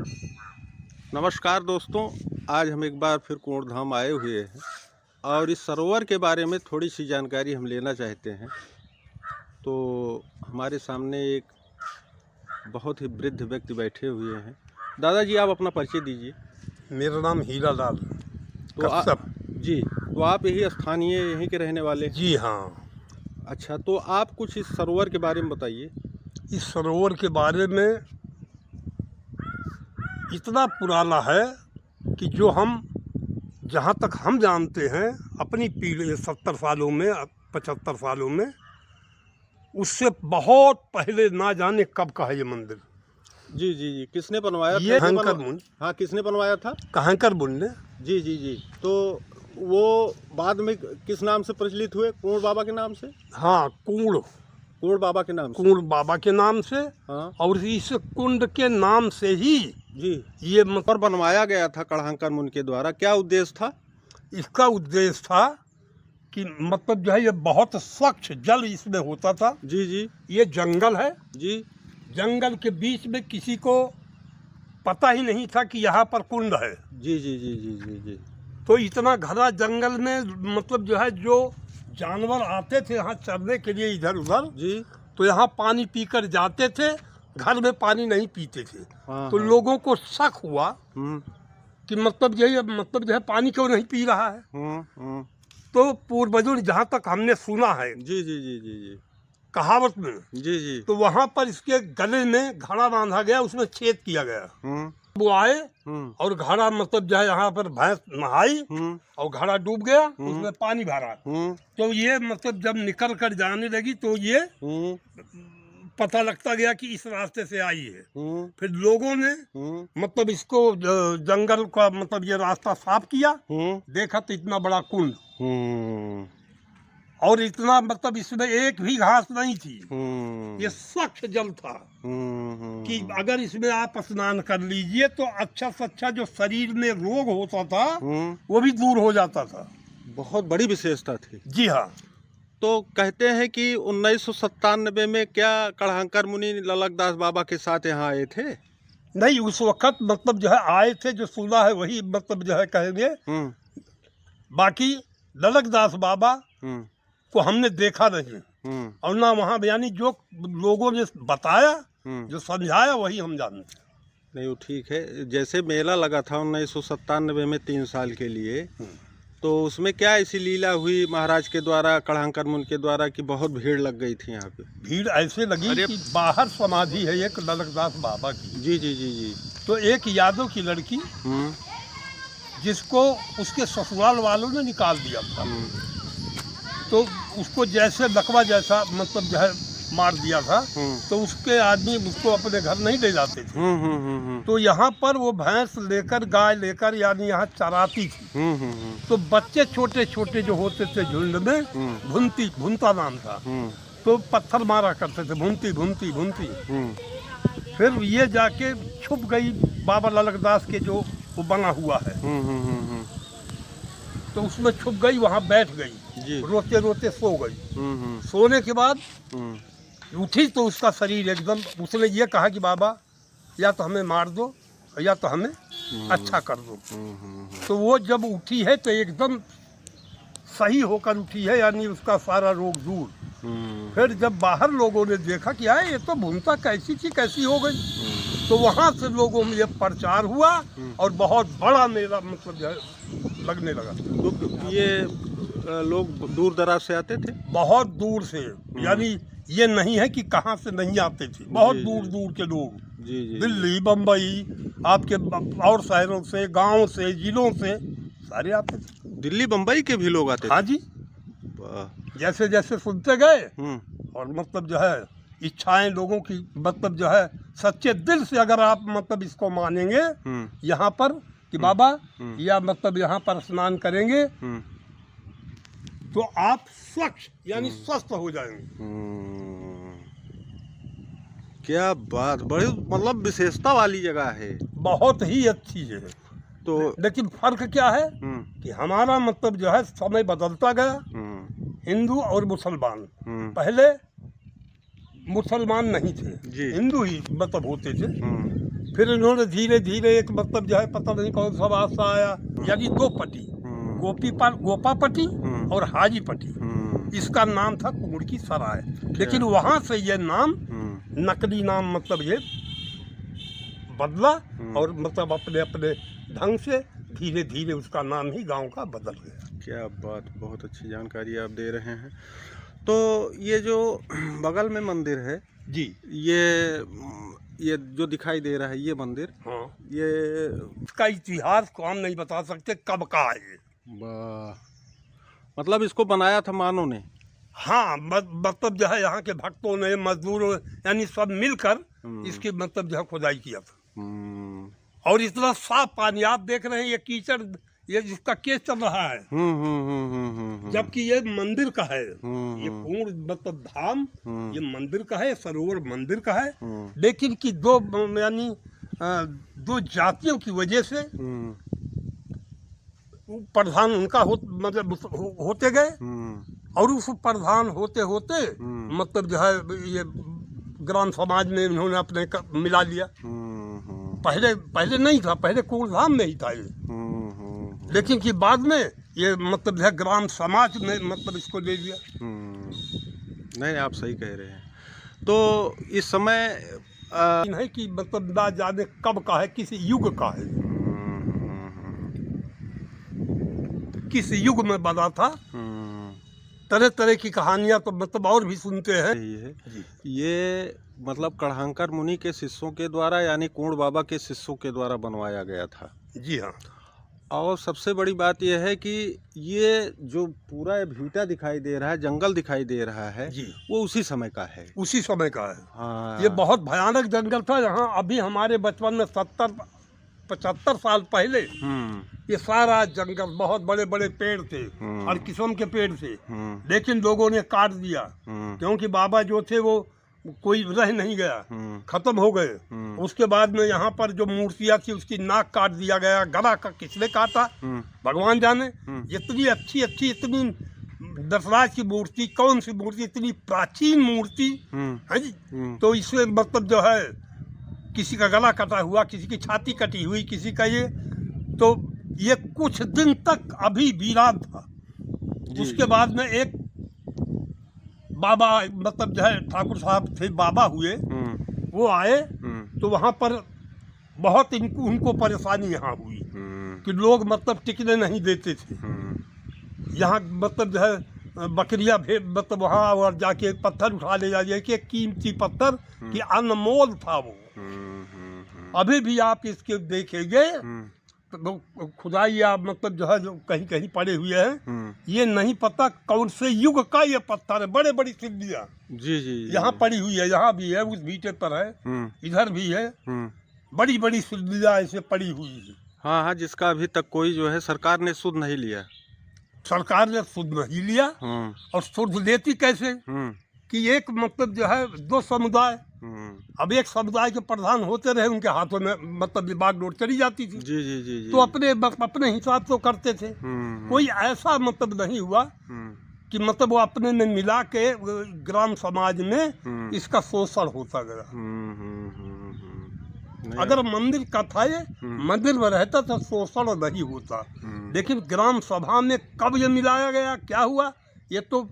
नमस्कार दोस्तों, आज हम एक बार फिर कुंवर धाम आए हुए हैं और इस सरोवर के बारे में थोड़ी सी जानकारी हम लेना चाहते हैं। तो हमारे सामने एक बहुत ही वृद्ध व्यक्ति बैठे हुए हैं। दादाजी, आप अपना परिचय दीजिए। मेरा नाम हीरा लाल तो जी, तो आप यही स्थानीय यहीं के रहने वाले? जी हाँ। अच्छा, तो आप कुछ इस सरोवर के बारे में बताइए। इस सरोवर के बारे में इतना पुराना है कि जो हम जहाँ तक हम जानते हैं अपनी पीढ़ी 70 सालों में 75 सालों में, उससे बहुत पहले ना जाने कब का है ये मंदिर। जी जी जी, किसने बनवाया ये था? कहकर मुन। हाँ, किसने बनवाया था? कहकर मुन ने। जी जी जी। तो वो बाद में किस नाम से प्रचलित हुए? कुंवर बाबा के नाम से? हाँ, कुंवर बाबा के नाम से। कुंवर बाबा के नाम से। हाँ। और इस कुंड के नाम से ही जी ये पर बनवाया गया था कढ़ांकर मुनि के द्वारा। क्या उद्देश्य था? इसका उद्देश्य था कि मतलब जो है ये बहुत स्वच्छ जल इसमें होता था। जी जी। ये जंगल है। जी। जंगल के बीच में किसी को पता ही नहीं था कि यहाँ पर कुंड है। जी जी जी जी जी जी। तो इतना घना जंगल में मतलब जो है जो जानवर आते थे यहाँ चरने के लिए इधर उधर, जी, तो यहाँ पानी पीकर जाते थे, घर में पानी नहीं पीते थे। हाँ, तो हाँ। लोगों को शक हुआ कि मतलब जो है पानी क्यों नहीं पी रहा है। तो पूर्वजों जहाँ तक हमने सुना है जी जी जी जी जी, कहावत में, जी जी, तो वहाँ पर इसके गले में घड़ा बांधा गया, उसमें छेद किया गया। वो आए और घड़ा मतलब जो है यहाँ पर भैंस नहाई और घड़ा डूब गया, उसमें पानी भरा। तो ये मतलब जब निकल कर जाने लगी तो ये पता लगता गया कि इस रास्ते से आई है। फिर लोगों ने मतलब इसको जंगल का मतलब ये रास्ता साफ किया, देखा तो इतना बड़ा कुंड और इतना मतलब इसमें एक भी घास नहीं थी। ये स्वच्छ जल था कि अगर इसमें आप स्नान कर लीजिए तो अच्छा से अच्छा जो शरीर में रोग होता था वो भी दूर हो जाता था। बहुत बड़ी विशेषता थी। जी हाँ। तो कहते हैं कि 1997 में क्या कढ़ांकर मुनि ललकदास बाबा के साथ यहाँ आए थे? नहीं, उस वक्त मतलब जो है आए थे, जो सुना है वही मतलब जो है कहेंगे। बाकी ललकदास बाबा को हमने देखा नहीं और ना वहाँ, यानी जो लोगों ने बताया जो समझाया वही हम जानते हैं। नहीं, वो ठीक है। जैसे मेला लगा था 1997 में 3 साल के लिए, तो उसमें क्या ऐसी लीला हुई महाराज के द्वारा, कढ़ांकर मुनि के द्वारा, कि बहुत भीड़ लग गई थी यहाँ पे? भीड़ ऐसे लगी कि बाहर समाधि है एक ललकदास बाबा की। जी जी जी जी। तो एक यादव की लड़की जिसको उसके ससुराल वालों ने निकाल दिया था, तो उसको जैसे लकवा जैसा मतलब जो है मार दिया था, तो उसके आदमी उसको अपने घर नहीं ले जाते थे। तो यहाँ पर वो भैंस लेकर, गाय लेकर, यानी यहाँ चराती थी। तो बच्चे छोटे छोटे जो होते थे झुंड में, भुनता नाम था, तो पत्थर मारा करते थे, भुनती भुनती भुनती। फिर ये जाके छुप गई बाबा ललकदास के जो वो बना हुआ है, तो उसमें छुप गई, वहाँ बैठ गई, रोते रोते सो गई। सोने के बाद उठी तो उसका शरीर एकदम, उसने ये कहा कि बाबा या तो हमें मार दो या तो हमें अच्छा कर दो। तो वो जब उठी है तो एकदम सही होकर उठी है, यानी उसका सारा रोग दूर। फिर जब बाहर लोगों ने देखा कि यार ये तो भूनता कैसी थी, कैसी हो गई, तो वहाँ से लोगों में ये प्रचार हुआ और बहुत बड़ा मेला मतलब जो है लगने लगा। तो ये लोग दूर दराज से आते थे? बहुत दूर से, यानी ये नहीं है कि कहाँ से नहीं आते थे, बहुत दूर दूर के लोग। जी जी। दिल्ली, बम्बई, आपके और शहरों से, गाँव से, जिलों से सारे आते थे। दिल्ली बम्बई के भी लोग आते थे? हाँ जी। जैसे जैसे सुनते गए और मतलब जो है इच्छाएं लोगों की मतलब जो है सच्चे दिल से, अगर आप मतलब इसको मानेंगे यहाँ पर कि बाबा या मतलब यहाँ पर स्नान करेंगे तो आप स्वच्छ यानी स्वस्थ हो जाएंगे। क्या बात, बड़ी मतलब विशेषता वाली जगह है। बहुत ही अच्छी है। तो लेकिन फर्क क्या है कि हमारा मतलब जो है समय बदलता गया। हिंदू और मुसलमान, पहले मुसलमान नहीं थे, हिंदू ही मतलब होते थे। फिर इन्होंने धीरे धीरे एक मतलब जो है पता नहीं कौन सा रास्ता आया, यानी दो पट्टी, गोपापट्टी और हाजीपट्टी, इसका नाम था कुंड की सराय। लेकिन वहाँ से ये नाम नकली नाम मतलब ये बदला और मतलब अपने अपने ढंग से धीरे धीरे उसका नाम ही गांव का बदल गया। क्या बात, बहुत अच्छी जानकारी आप दे रहे हैं। तो ये जो बगल में मंदिर है जी, ये जो दिखाई दे रहा है ये मंदिर, हाँ, ये इसका इतिहास को हम नहीं बता सकते कब का है ये। मतलब इसको बनाया था मानव ने? हाँ, मतलब जो है यहाँ के भक्तों ने, मजदूरों, यानी सब मिलकर इसकी मतलब जो है खुदाई किया था। और इतना साफ पानी आप देख रहे हैं, ये कीचड़, ये जिसका केस चल रहा है, जबकि ये मंदिर का है। ये कुंड मतलब धाम ये मंदिर का है, सरोवर मंदिर का है। लेकिन कि दो यानी दो जातियों की वजह से प्रधान उनका मतलब होते गए, और उस प्रधान होते होते मतलब जो है ये ग्राम समाज में इन्होंने अपने मिला लिया। पहले नहीं था, पहले कुलधाम में ही था ये। लेकिन कि बाद में ये मतलब है ग्राम समाज ने मतलब इसको ले लिया। नहीं, आप सही कह रहे हैं। तो इस समय नहीं कि मतलब ना जाने कब का है, किस युग का है, किस युग में बना था। तरह तरह की कहानियां तो मतलब और भी सुनते हैं। ये मतलब कढ़ांकर मुनि के शिष्यों के द्वारा यानी कुंड बाबा के शिष्यों के द्वारा बनवाया गया था। जी हाँ। और सबसे बड़ी बात यह है कि ये जो पूरा भीटा दिखाई दे रहा है, जंगल दिखाई दे रहा है जी, वो उसी समय का है। उसी समय का है। हाँ। ये बहुत भयानक जंगल था। यहाँ अभी हमारे बचपन में 70-75 साल पहले ये सारा जंगल, बहुत बड़े बड़े पेड़ थे, हर किस्म के पेड़ थे। लेकिन लोगों ने काट दिया, क्योंकि बाबा जो थे वो कोई रह नहीं गया, खत्म हो गए। उसके बाद में यहाँ पर जो मूर्तियाँ थी उसकी नाक काट दिया गया, गला का किसने काटा भगवान जाने। इतनी अच्छी अच्छी, इतनी दशराज की मूर्ति, कौन सी मूर्ति, इतनी प्राचीन मूर्ति है जी। तो इसमें मतलब जो है किसी का गला कटा हुआ, किसी की छाती कटी हुई, किसी का ये, तो ये कुछ दिन तक अभी वीरान था। उसके बाद में एक बाबा मतलब जो है ठाकुर साहब थे, बाबा हुए, वो आए तो वहाँ पर बहुत उनको परेशानी यहाँ हुई कि लोग मतलब टिकने नहीं देते थे। यहाँ मतलब जो है बकरियाँ मतलब वहाँ और जाके पत्थर उठा ले जाइए कि कीमती पत्थर कि अनमोल था वो। अभी भी आप इसके देखेंगे तो खुदाई या मतलब जो है जो कहीं कहीं पड़े हुए हैं, ये नहीं पता कौन से युग का ये पत्थर है। बड़े बड़ी सिद्धियाँ जी यहाँ पड़ी हुई है, यहाँ भी है, उस भीटे पर है, इधर भी है, बड़ी बड़ी सिद्धियाँ ऐसे पड़ी हुई है। हाँ हाँ, जिसका अभी तक कोई जो है सरकार ने सुध नहीं लिया। सरकार ने सुध नहीं लिया। और सुध लेती कैसे कि एक मतलब जो है दो समुदाय, अब एक समुदाय के प्रधान होते रहे, उनके हाथों में मतलब विभाग नोट चली जाती थी। जी जी जी, जी। तो अपने हिसाब से करते थे। कोई ऐसा मतलब नहीं हुआ कि मतलब वो अपने में मिला के ग्राम समाज में इसका शोषण होता गया। अगर मंदिर का था, ये मंदिर में रहता तो शोषण नहीं होता। लेकिन ग्राम सभा में कब ये मिलाया गया, क्या हुआ, ये तो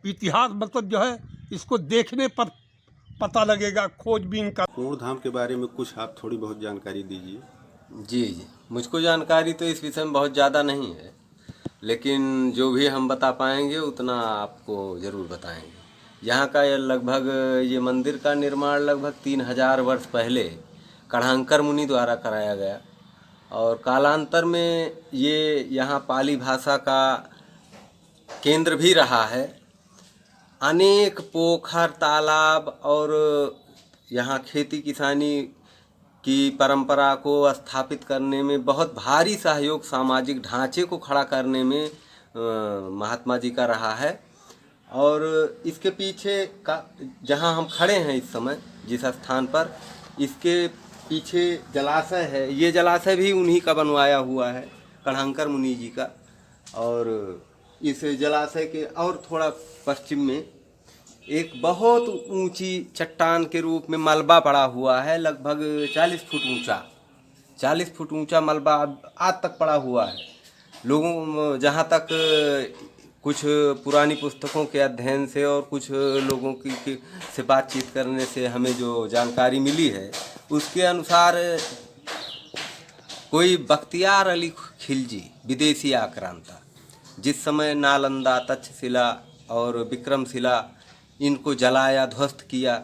इतिहास मतलब जो है इसको देखने पर पता लगेगा, खोजबीन का। कुंड धाम के बारे में कुछ आप थोड़ी बहुत जानकारी दीजिए। जी जी, मुझको जानकारी तो इस विषय में बहुत ज़्यादा नहीं है, लेकिन जो भी हम बता पाएंगे उतना आपको ज़रूर बताएंगे। यहाँ का लगभग ये मंदिर का निर्माण लगभग 3000 वर्ष पहले कढ़ांकर मुनि द्वारा कराया गया, और कालांतर में ये यहाँ पाली भाषा का केंद्र भी रहा है। अनेक पोखर, तालाब और यहाँ खेती किसानी की परंपरा को स्थापित करने में बहुत भारी सहयोग, सामाजिक ढांचे को खड़ा करने में महात्मा जी का रहा है। और इसके पीछे का जहाँ हम खड़े हैं इस समय जिस स्थान पर, इसके पीछे जलाशय है। ये जलाशय भी उन्हीं का बनवाया हुआ है, कढ़ांकर मुनि जी का। और इस जलाशय के और थोड़ा पश्चिम में एक बहुत ऊंची चट्टान के रूप में मलबा पड़ा हुआ है, लगभग 40 फुट ऊंचा। 40 फुट ऊंचा मलबा आज तक पड़ा हुआ है। लोगों, जहाँ तक कुछ पुरानी पुस्तकों के अध्ययन से और कुछ लोगों की से बातचीत करने से हमें जो जानकारी मिली है, उसके अनुसार कोई बख्तियार अली खिलजी विदेशी आक्रांता, जिस समय नालंदा, तक्षशिला और विक्रमशिला इनको जलाया, ध्वस्त किया,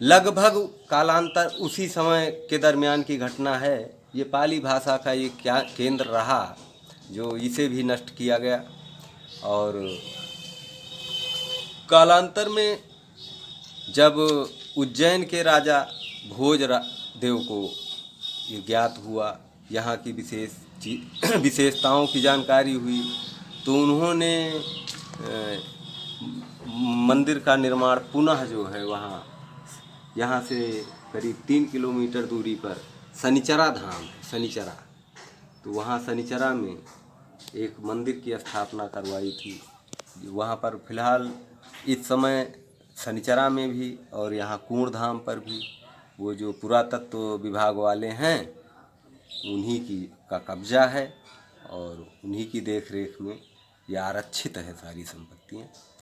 लगभग कालांतर उसी समय के दरमियान की घटना है। ये पाली भाषा का ये क्या केंद्र रहा जो इसे भी नष्ट किया गया। और कालांतर में जब उज्जैन के राजा भोज देव को ये ज्ञात हुआ, यहाँ की विशेषताओं की जानकारी हुई, तो उन्होंने मंदिर का निर्माण पुनः जो है वहाँ, यहाँ से करीब 3 किलोमीटर दूरी पर शनिचरा धाम है, शनिचरा, तो वहाँ शनिचरा में एक मंदिर की स्थापना करवाई थी। वहाँ पर फिलहाल इस समय शनिचरा में भी और यहाँ कूर्ण धाम पर भी वो जो पुरातत्व विभाग वाले हैं उन्हीं की का कब्जा है और उन्हीं की देख रेख में ये आरक्षित है सारी संपत्तियाँ।